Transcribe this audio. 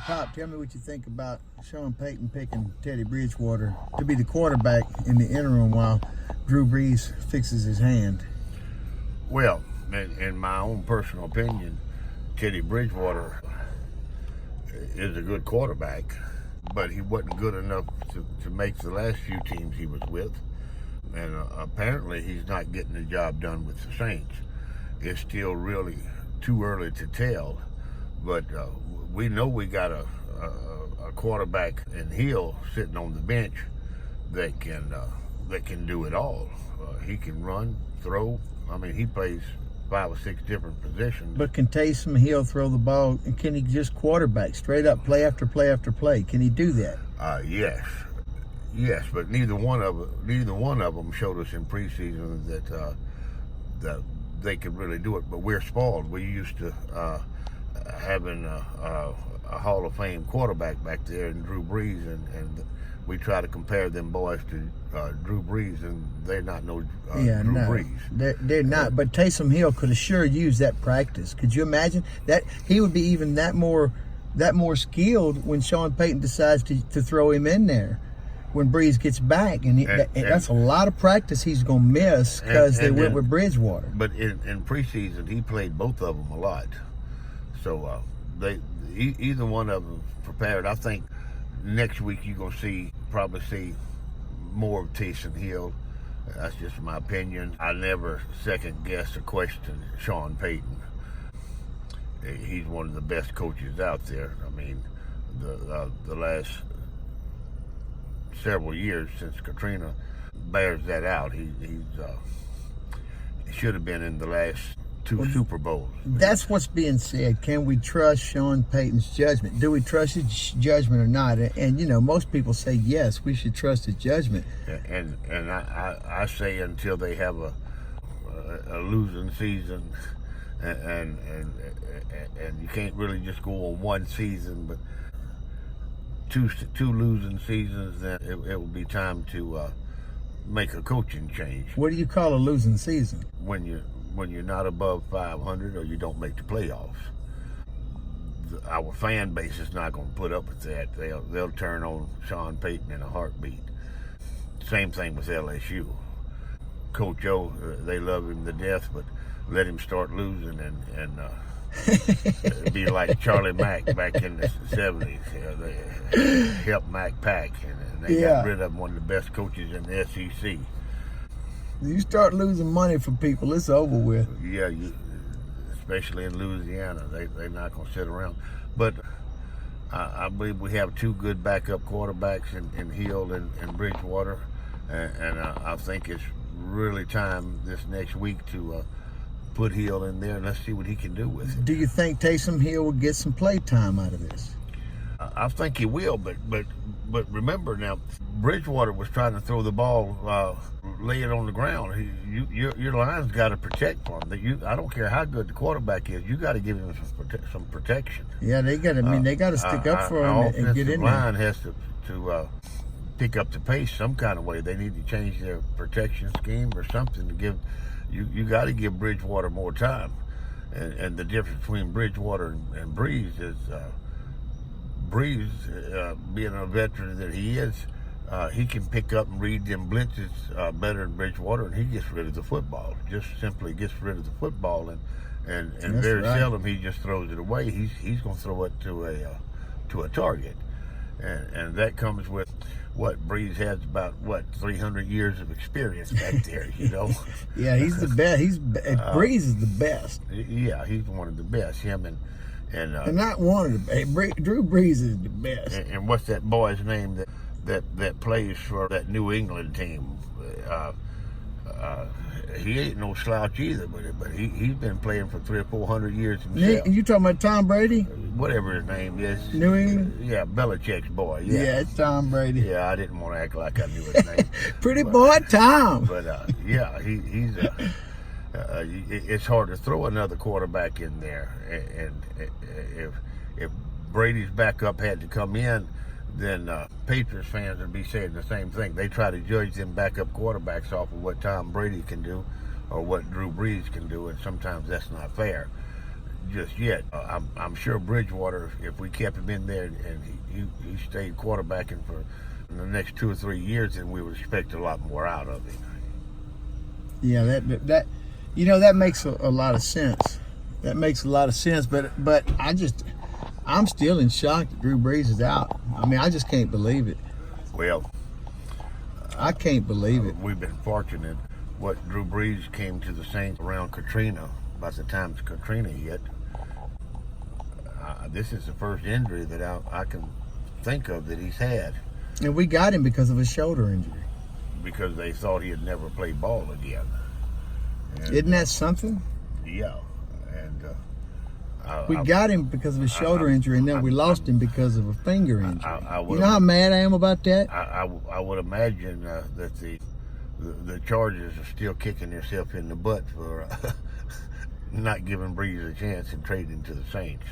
Pop, tell me what you think about Sean Payton picking Teddy Bridgewater to be the quarterback in the interim while Drew Brees fixes his hand. Well, in my own personal opinion, Teddy Bridgewater is a good quarterback, but he wasn't good enough to make the last few teams he was with. And apparently he's not getting the job done with the Saints. It's still really too early to tell, but we know we got a quarterback in Hill sitting on the bench that can do it all. He can run, throw. I mean, he plays 5 or 6 different positions. But can Taysom Hill throw the ball, and can he just quarterback straight up, play after play after play? Can he do that? Yes, but neither one of them showed us in preseason that they could really do it. But we're spoiled. We used to having a Hall of Fame quarterback back there in Drew Brees, and we try to compare them boys to Drew Brees, and they're not no Drew Brees. They're not. But Taysom Hill could have sure used that practice. Could you imagine that he would be even that more skilled when Sean Payton decides to throw him in there when Brees gets back, and that's a lot of practice he's gonna miss because they went with Bridgewater. But in preseason, he played both of them a lot, so either one of them prepared. I think next week you're gonna probably see more of Taysom Hill. That's just my opinion. I never second guess or question Sean Payton. He's one of the best coaches out there. I mean, the last several years since Katrina bears that out. He should have been in the last 2 Super Bowls. That's what's being said. Can we trust Sean Payton's judgment? Do we trust his judgment or not? And you know, most people say yes, we should trust his judgment. And I say until they have a losing season, and you can't really just go on one season, but two losing seasons, then it will be time to make a coaching change. What do you call a losing season? When you're not above 500 or you don't make the playoffs. Our fan base is not going to put up with that. They'll turn on Sean Payton in a heartbeat. Same thing with LSU. Coach O, they love him to death, but let him start losing and it'd be like Charlie Mack back in the 70s. They helped Mack pack, and they got rid of one of the best coaches in the SEC. You start losing money for people, it's over with. Yeah, especially in Louisiana, they're not going to sit around. But I believe we have 2 good backup quarterbacks in Hill and Bridgewater, and I think it's really time this next week to put Hill in there and let's see what he can do with it. Do you think Taysom Hill will get some play time out of this? I think he will, but remember now, Bridgewater was trying to throw the ball, lay it on the ground. Your line's got to protect for him. I don't care how good the quarterback is, you got to give him some protection. Yeah, they got. I mean, they got to stick up for him and get in there. The line has to pick up the pace some kind of way. They need to change their protection scheme or something to give. You got to give Bridgewater more time, and the difference between Bridgewater and Brees is Brees, being a veteran that he is, he can pick up and read them blitzes better than Bridgewater, and he gets rid of the football. Just simply gets rid of the football, and very seldom he just throws it away. He's going to throw it to a target, and that comes with. Brees has about 300 years of experience back there, you know. Yeah, he's the best. Brees is the best. Yeah, he's one of the best. Him and not one of the best. Drew Brees is the best. And what's that boy's name that plays for that New England team? He ain't no slouch either, but he's been playing for 300 or 400 years himself. You talking about Tom Brady? Whatever his name is. New England? Yeah, Belichick's boy. Yeah, it's Tom Brady. Yeah, I didn't want to act like I knew his name. Pretty boy Tom. But yeah, he's it's hard to throw another quarterback in there, and if Brady's backup had to come in, then Patriots fans would be saying the same thing. They try to judge them backup quarterbacks off of what Tom Brady can do or what Drew Brees can do, and sometimes that's not fair. just yet. I'm sure Bridgewater, if we kept him in there and he stayed quarterbacking for the next 2 or 3 years, then we would expect a lot more out of him. Yeah, that makes a lot of sense. That makes a lot of sense. But I'm still in shock that Drew Brees is out. I mean, I just can't believe it. Well, I can't believe it. We've been fortunate. What Drew Brees came to the Saints around Katrina, about the time Katrina hit. This is the first injury that I can think of that he's had. And we got him because of a shoulder injury. Because they thought he'd never play ball again. And, isn't that something? Yeah. And we got him because of a shoulder injury, and then we lost him because of a finger injury. You know how mad I am about that? I would imagine that the Chargers are still kicking themselves in the butt for not giving Brees a chance and trading to the Saints.